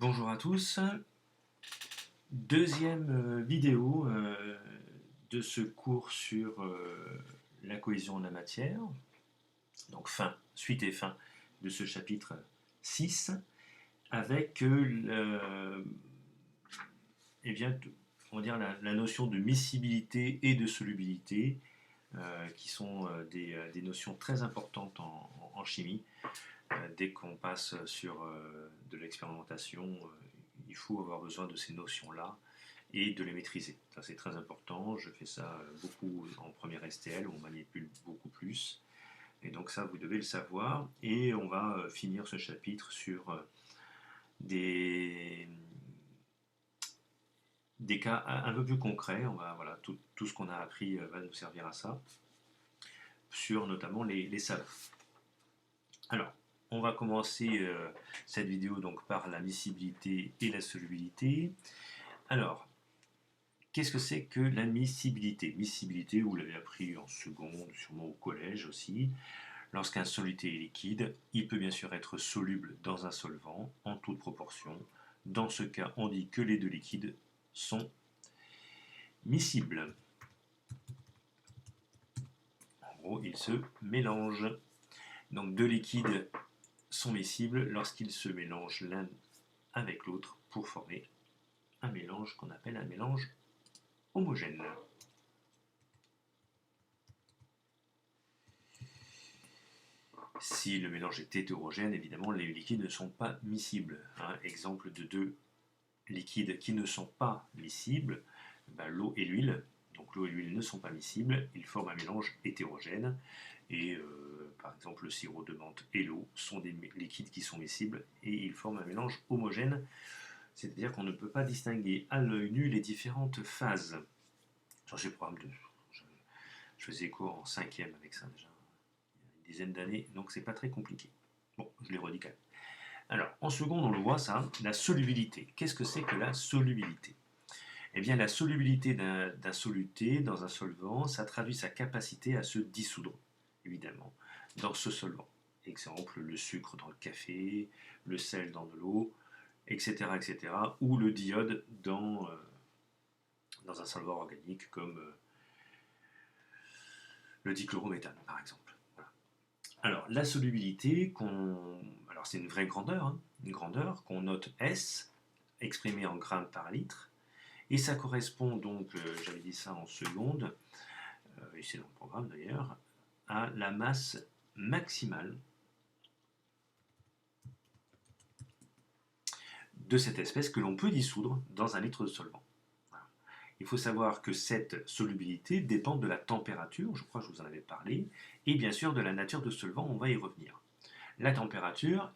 Bonjour à tous, deuxième vidéo de ce cours sur la cohésion de la matière, donc suite et fin de ce chapitre 6, avec eh bien, on va dire la notion de miscibilité et de solubilité, qui sont des notions très importantes en chimie. Dès qu'on passe sur de l'expérimentation, il faut avoir besoin de ces notions-là et de les maîtriser. Ça, c'est très important. Je fais ça beaucoup en première STL, où on manipule beaucoup plus. Et donc ça, vous devez le savoir. Et on va finir ce chapitre sur des, des cas un peu plus concrets. Voilà, tout ce qu'on a appris va nous servir à ça, sur notamment les savons. Alors, on va commencer cette vidéo donc par la miscibilité et la solubilité. Alors, qu'est-ce que c'est que la miscibilité? Miscibilité, vous l'avez appris en seconde, sûrement au collège aussi. Lorsqu'un solide est liquide, il peut bien sûr être soluble dans un solvant en toute proportion. Dans ce cas, on dit que les deux liquides sont miscibles. En gros, ils se mélangent. Donc deux liquides sont miscibles lorsqu'ils se mélangent l'un avec l'autre pour former un mélange qu'on appelle un mélange homogène. Si le mélange est hétérogène, évidemment, les liquides ne sont pas miscibles. Exemple de deux liquides qui ne sont pas miscibles, l'eau et l'huile. Donc l'eau et l'huile ne sont pas miscibles, ils forment un mélange hétérogène. Et par exemple, le sirop de menthe et l'eau sont des liquides qui sont miscibles et ils forment un mélange homogène. C'est-à-dire qu'on ne peut pas distinguer à l'œil nu les différentes phases. Sur ces programmes je faisais cours en 5e avec ça déjà, il y a une dizaine d'années, donc c'est pas très compliqué. Bon, je l'ai redit quand même. Alors, en seconde, on le voit ça, la solubilité. Qu'est-ce que c'est que la solubilité? Eh bien, la solubilité d'un soluté dans un solvant, ça traduit sa capacité à se dissoudre, évidemment, dans ce solvant. Exemple, le sucre dans le café, le sel dans de l'eau, etc., etc., ou le diode dans un solvant organique comme le dichlorométhane, par exemple. Voilà. Alors, la solubilité, alors c'est une vraie grandeur, une grandeur qu'on note S, exprimée en grammes par litre, et ça correspond donc, j'avais dit ça en seconde, et c'est dans le programme d'ailleurs, à la masse maximale de cette espèce que l'on peut dissoudre dans un litre de solvant. Voilà. Il faut savoir que cette solubilité dépend de la température, je crois que je vous en avais parlé, et bien sûr de la nature de solvant, on va y revenir. La température,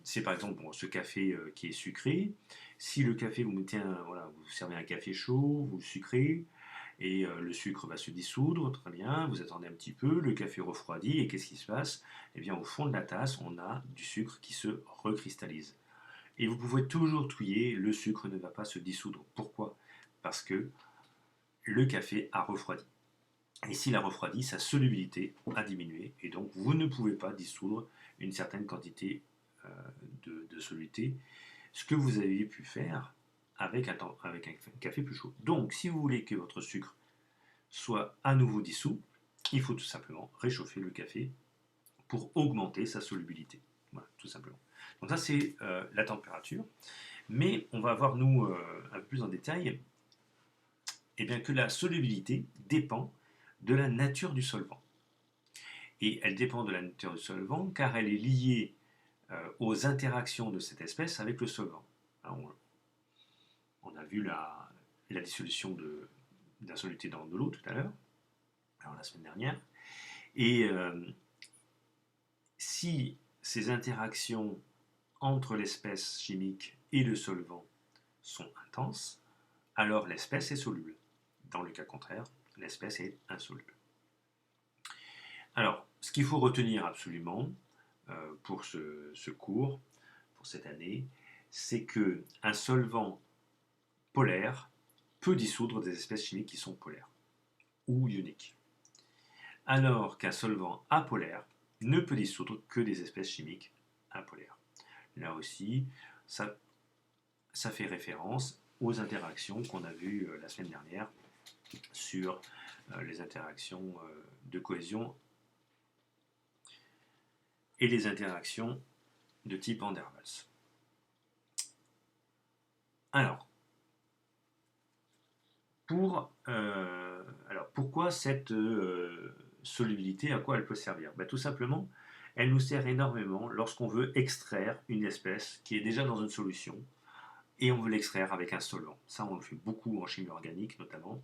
c'est par exemple ce café qui est sucré. Si le café, vous servez un café chaud, vous le sucrez, et le sucre va se dissoudre, très bien, vous attendez un petit peu, le café refroidit, et qu'est-ce qui se passe? Eh bien, au fond de la tasse, on a du sucre qui se recristallise. Et vous pouvez toujours touiller, le sucre ne va pas se dissoudre. Pourquoi? Parce que le café a refroidi. Et s'il a refroidi, sa solubilité a diminué, et donc vous ne pouvez pas dissoudre une certaine quantité de soluté, ce que vous avez pu faire avec un café plus chaud. Donc, si vous voulez que votre sucre soit à nouveau dissous, il faut tout simplement réchauffer le café pour augmenter sa solubilité. Voilà, tout simplement. Donc ça, c'est la température. Mais on va voir, nous, un peu plus en détail, bien que la solubilité dépend de la nature du solvant. Et elle dépend de la nature du solvant car elle est liée aux interactions de cette espèce avec le solvant. Alors, on a vu la dissolution d'un soluté dans de l'eau tout à l'heure, la semaine dernière. Et si ces interactions entre l'espèce chimique et le solvant sont intenses, alors l'espèce est soluble. Dans le cas contraire, l'espèce est insoluble. Alors, ce qu'il faut retenir absolument pour ce cours, pour cette année, c'est qu'un solvant polaire peut dissoudre des espèces chimiques qui sont polaires ou ioniques, alors qu'un solvant apolaire ne peut dissoudre que des espèces chimiques apolaires. Là aussi, ça fait référence aux interactions qu'on a vues la semaine dernière sur les interactions de cohésion et les interactions de type Van der Waals. Alors, pourquoi cette solubilité, à quoi elle peut servir? Tout simplement, elle nous sert énormément lorsqu'on veut extraire une espèce qui est déjà dans une solution et on veut l'extraire avec un solvant. Ça, on le fait beaucoup en chimie organique notamment.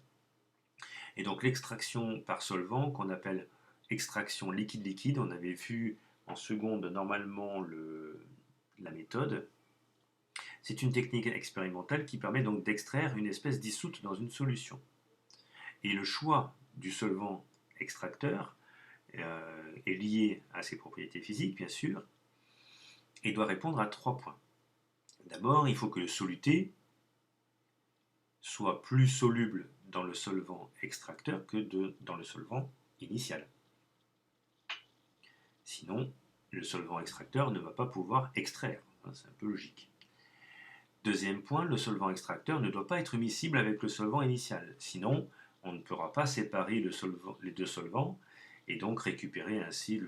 Et donc l'extraction par solvant, qu'on appelle extraction liquide-liquide, on avait vu en seconde normalement la méthode. C'est une technique expérimentale qui permet donc d'extraire une espèce dissoute dans une solution. Et le choix du solvant extracteur est lié à ses propriétés physiques, bien sûr, et doit répondre à 3 points. D'abord, il faut que le soluté soit plus soluble dans le solvant extracteur que dans le solvant initial. Sinon, le solvant extracteur ne va pas pouvoir extraire. C'est un peu logique. Deuxième point, le solvant extracteur ne doit pas être miscible avec le solvant initial. Sinon, on ne pourra pas séparer les deux solvants et donc récupérer ainsi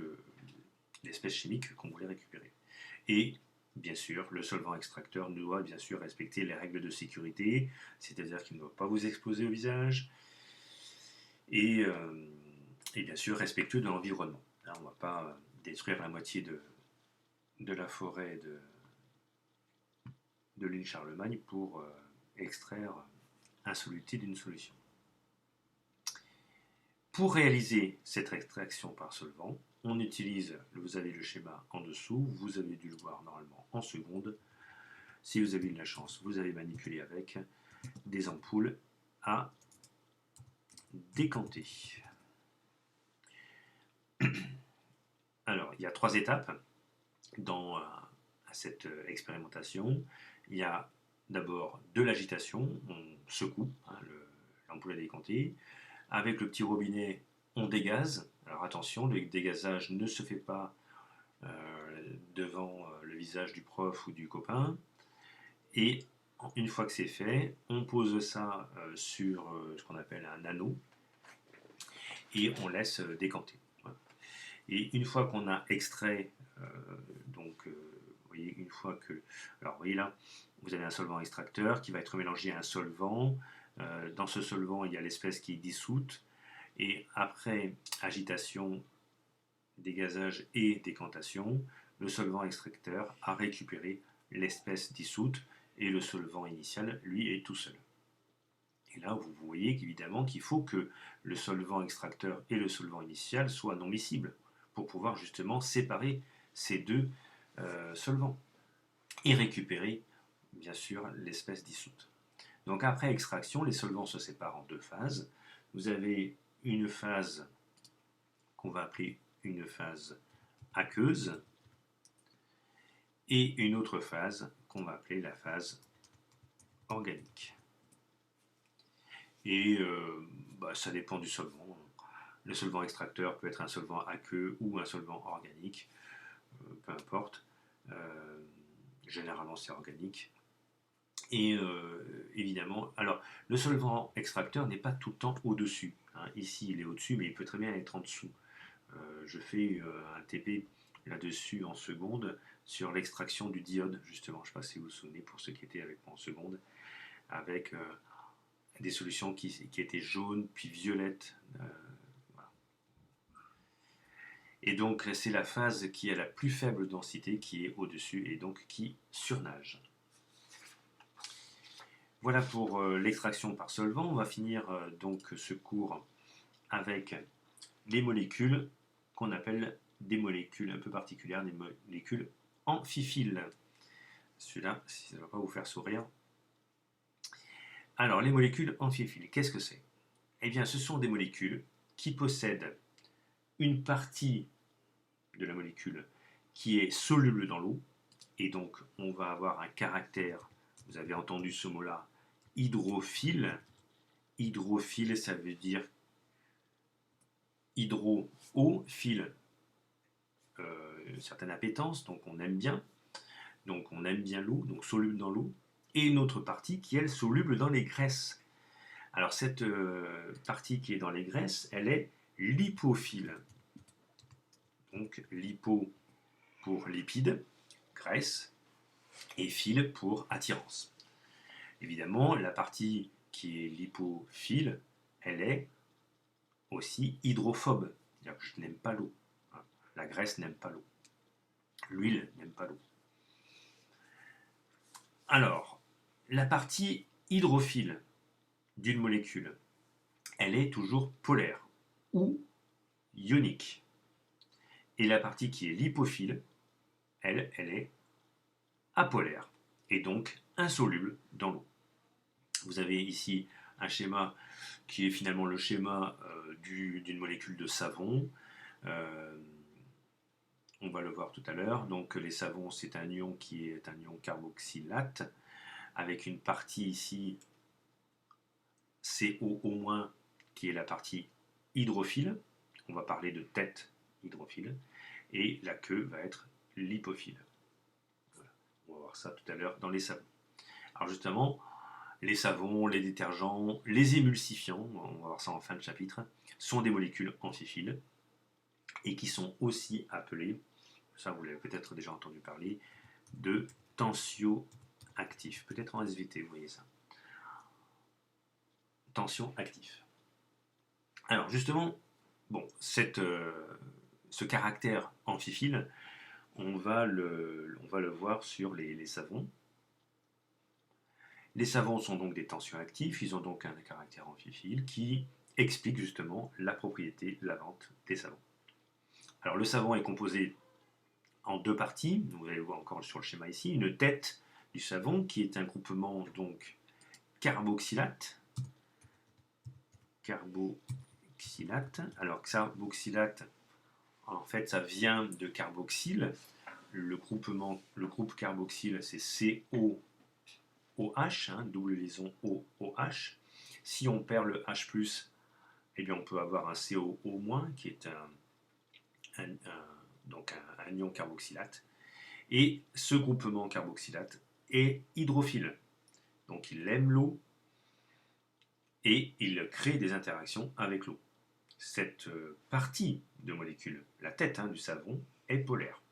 l'espèce chimique qu'on voulait récupérer. Et bien sûr, le solvant extracteur doit bien sûr respecter les règles de sécurité, c'est-à-dire qu'il ne doit pas vous exploser au visage, et bien sûr respectueux de l'environnement. On ne va pas détruire la moitié de la forêt de l'île Charlemagne pour extraire un soluté d'une solution. Pour réaliser cette extraction par solvant, on utilise, vous avez le schéma en dessous, vous avez dû le voir normalement en seconde. Si vous avez eu de la chance, vous avez manipulé avec des ampoules à décanter. Alors, il y a 3 étapes dans cette expérimentation. Il y a d'abord de l'agitation, on secoue l'ampoule à décanter. Avec le petit robinet, on dégaze. Alors attention, le dégazage ne se fait pas devant le visage du prof ou du copain. Et une fois que c'est fait, on pose ça sur ce qu'on appelle un anneau et on laisse décanter. Et une fois qu'on a extrait, vous voyez, une fois que... Alors, vous voyez là, vous avez un solvant extracteur qui va être mélangé à un solvant. Dans ce solvant, il y a l'espèce qui est dissoute. Et après agitation, dégazage et décantation, le solvant extracteur a récupéré l'espèce dissoute et le solvant initial, lui, est tout seul. Et là, vous voyez qu'évidemment qu'il faut que le solvant extracteur et le solvant initial soient non miscibles pour pouvoir justement séparer ces deux solvants et récupérer, bien sûr, l'espèce dissoute. Donc après extraction, les solvants se séparent en 2 phases. Vous avez une phase qu'on va appeler une phase aqueuse et une autre phase qu'on va appeler la phase organique. Et ça dépend du solvant. Le solvant extracteur peut être un solvant aqueux ou un solvant organique, peu importe. Généralement c'est organique. Et évidemment, alors le solvant extracteur n'est pas tout le temps au-dessus. Ici il est au-dessus, mais il peut très bien être en dessous. Je fais un TP là-dessus en seconde sur l'extraction du diode, justement. Je ne sais pas si vous vous souvenez, pour ceux qui étaient avec moi en seconde, avec des solutions qui étaient jaunes, puis violettes. Voilà. Et donc c'est la phase qui a la plus faible densité qui est au-dessus et donc qui surnage. Voilà pour l'extraction par solvant. On va finir donc ce cours avec les molécules qu'on appelle des molécules un peu particulières, des molécules amphiphiles. Celui-là, ça ne va pas vous faire sourire. Alors, les molécules amphiphiles, qu'est-ce que c'est? Eh bien, ce sont des molécules qui possèdent une partie de la molécule qui est soluble dans l'eau, et donc on va avoir un caractère, vous avez entendu ce mot-là, hydrophile. Hydrophile, ça veut dire hydro, eau, phile, une certaine appétence, donc on aime bien. donc on aime bien l'eau, donc soluble dans l'eau, et une autre partie qui, elle, soluble dans les graisses. Alors cette partie qui est dans les graisses, elle est lipophile. Donc lipo pour lipide, graisse, et phile pour attirance. Évidemment, la partie qui est lipophile, elle est aussi hydrophobe, c'est-à-dire que je n'aime pas l'eau. La graisse n'aime pas l'eau. L'huile n'aime pas l'eau. Alors, la partie hydrophile d'une molécule, elle est toujours polaire ou ionique. Et la partie qui est lipophile, elle est apolaire et donc insoluble dans l'eau. Vous avez ici un schéma qui est finalement le schéma d'une molécule de savon. On va le voir tout à l'heure. Donc les savons, c'est un ion qui est un ion carboxylate, avec une partie ici COO- qui est la partie hydrophile. On va parler de tête hydrophile. Et la queue va être lipophile. Voilà. On va voir ça tout à l'heure dans les savons. Alors justement, les savons, les détergents, les émulsifiants, on va voir ça en fin de chapitre, sont des molécules amphiphiles et qui sont aussi appelées, ça vous l'avez peut-être déjà entendu parler, de tensioactifs. Peut-être en SVT, vous voyez ça. Tensioactifs. Alors justement, bon, ce caractère amphiphile, on va le voir sur les savons. Les savons sont donc des tensioactifs, ils ont donc un caractère amphiphile qui explique justement la propriété lavante des savons. Alors le savon est composé en deux parties, vous allez le voir encore sur le schéma ici, une tête du savon qui est un groupement donc carboxylate. Alors carboxylate, en fait ça vient de carboxyle, le groupe carboxyle c'est COOH, double liaison OOH. Si on perd le H+, eh bien on peut avoir un COO- qui est donc un ion carboxylate. Et ce groupement carboxylate est hydrophile. Donc il aime l'eau et il crée des interactions avec l'eau. Cette partie de molécule, la tête du savon, est polaire.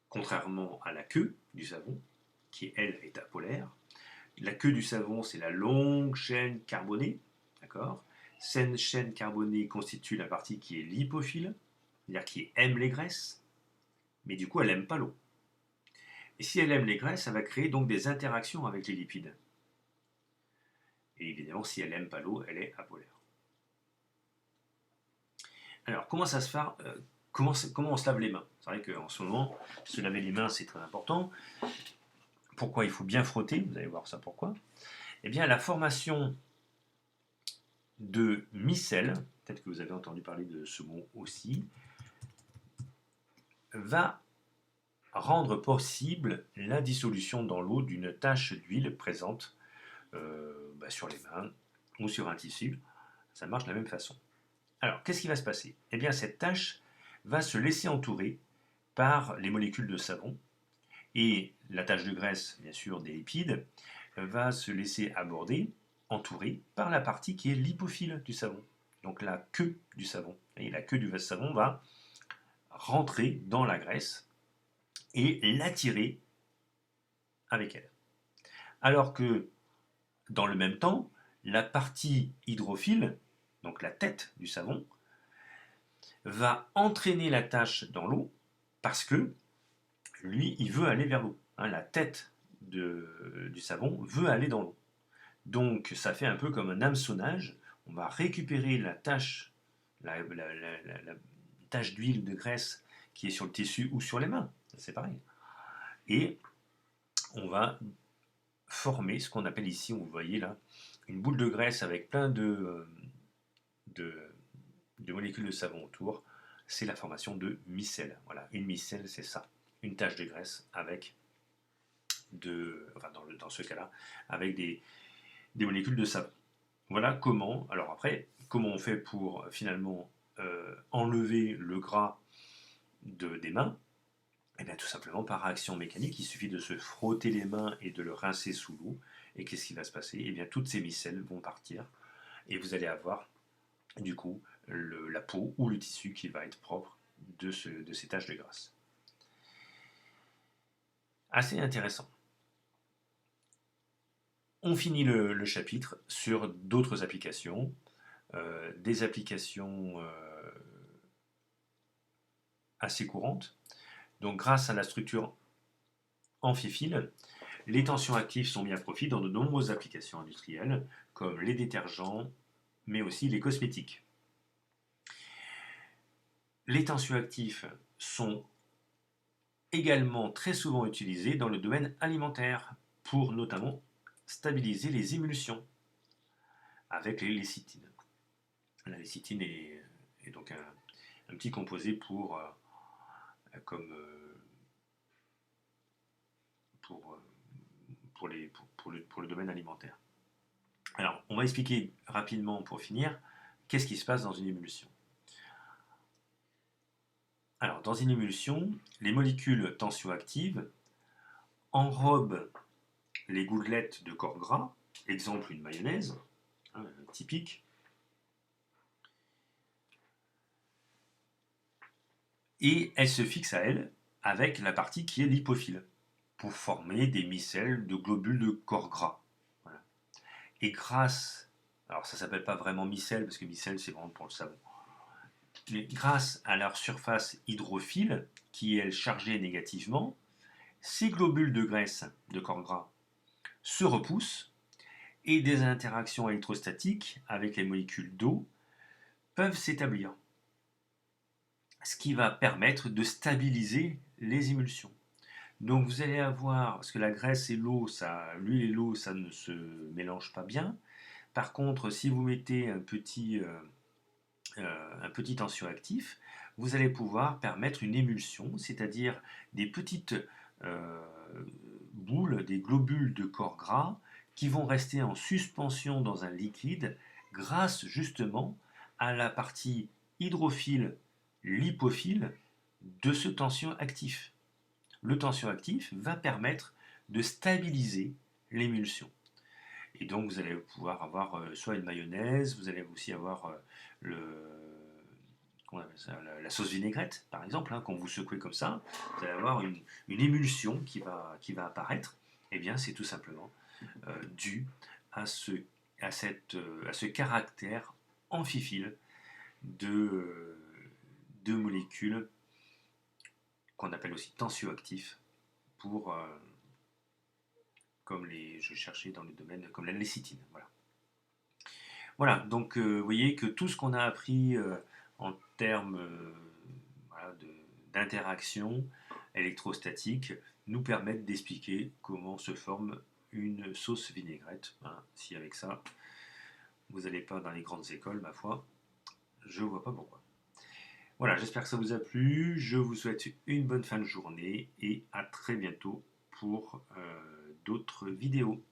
Contrairement à la queue du savon, qui elle est apolaire. La queue du savon, c'est la longue chaîne carbonée, d'accord. Cette chaîne carbonée constitue la partie qui est lipophile, c'est-à-dire qui aime les graisses, mais du coup elle n'aime pas l'eau. Et si elle aime les graisses, ça va créer donc des interactions avec les lipides. Et évidemment, si elle n'aime pas l'eau, elle est apolaire. Alors, comment ça se fait comment on se lave les mains? C'est vrai qu'en ce moment, se laver les mains, c'est très important. Pourquoi il faut bien frotter? Vous allez voir ça pourquoi. Eh bien, la formation de micelles, peut-être que vous avez entendu parler de ce mot aussi, va rendre possible la dissolution dans l'eau d'une tache d'huile présente sur les mains ou sur un tissu. Ça marche de la même façon. Alors, qu'est-ce qui va se passer? Eh bien, cette tache va se laisser entourer par les molécules de savon et la tache de graisse, bien sûr, des lipides, va se laisser aborder, entourer par la partie qui est lipophile du savon, donc la queue du savon. Et la queue du savon va rentrer dans la graisse et l'attirer avec elle. Alors que, dans le même temps, la partie hydrophile, donc la tête du savon, va entraîner la tache dans l'eau parce que lui, il veut aller vers l'eau. La tête du savon veut aller dans l'eau. Donc ça fait un peu comme un hameçonnage. On va récupérer la tache, la tache d'huile, de graisse qui est sur le tissu ou sur les mains. C'est pareil. Et on va former ce qu'on appelle ici, vous voyez là, une boule de graisse avec plein de molécules de savon autour. C'est la formation de micelles. Voilà, une micelle, c'est ça. Une tache de graisse avec dans ce cas-là, avec des molécules de savon. Voilà comment, alors après, comment on fait pour finalement enlever le gras des mains? Eh bien, tout simplement par réaction mécanique, il suffit de se frotter les mains et de le rincer sous l'eau. Et qu'est-ce qui va se passer? Eh bien, toutes ces micelles vont partir et vous allez avoir du coup la peau ou le tissu qui va être propre de ces taches de graisse. Assez intéressant. On finit le chapitre sur d'autres applications, des applications assez courantes. Donc grâce à la structure amphiphile, les tensions actives sont mis à profit dans de nombreuses applications industrielles, comme les détergents, mais aussi les cosmétiques. Les tensioactifs sont également très souvent utilisés dans le domaine alimentaire, pour notamment stabiliser les émulsions avec les lécithines. La lécithine est donc un petit composé pour, comme, pour, pour le domaine alimentaire. Alors, on va expliquer rapidement pour finir qu'est-ce qui se passe dans une émulsion. Alors, dans une émulsion, les molécules tensioactives enrobent les gouttelettes de corps gras, exemple une mayonnaise, hein, typique, et elles se fixent à elles avec la partie qui est lipophile, pour former des micelles de globules de corps gras. Voilà. Et grâce, alors ça s'appelle pas vraiment micelle, parce que micelle c'est vraiment pour le savon, mais grâce à leur surface hydrophile, qui est elle chargée négativement, ces globules de graisse de corps gras se repoussent et des interactions électrostatiques avec les molécules d'eau peuvent s'établir, ce qui va permettre de stabiliser les émulsions. Donc vous allez avoir, parce que la graisse et l'eau, l'huile et l'eau, ça ne se mélange pas bien. Par contre, si vous mettez un petit tensioactif, vous allez pouvoir permettre une émulsion, c'est-à-dire des petites euh, boules, des globules de corps gras qui vont rester en suspension dans un liquide grâce justement à la partie hydrophile, lipophile de ce tensioactif. Le tensioactif va permettre de stabiliser l'émulsion. Et donc vous allez pouvoir avoir soit une mayonnaise, vous allez aussi avoir la sauce vinaigrette, par exemple, hein, quand vous secouez comme ça, vous allez avoir une émulsion qui va apparaître. Eh bien, c'est tout simplement dû à à ce caractère amphiphile de molécules qu'on appelle aussi tensioactifs pour, comme je cherchais dans les domaines comme la lécithine. Voilà. Voilà, donc vous voyez que tout ce qu'on a appris en termes voilà, d'interaction électrostatique nous permettent d'expliquer comment se forme une sauce vinaigrette. Hein. Si avec ça, vous n'allez pas dans les grandes écoles, ma foi, je ne vois pas pourquoi. Voilà, j'espère que ça vous a plu. Je vous souhaite une bonne fin de journée et à très bientôt pour d'autres vidéos.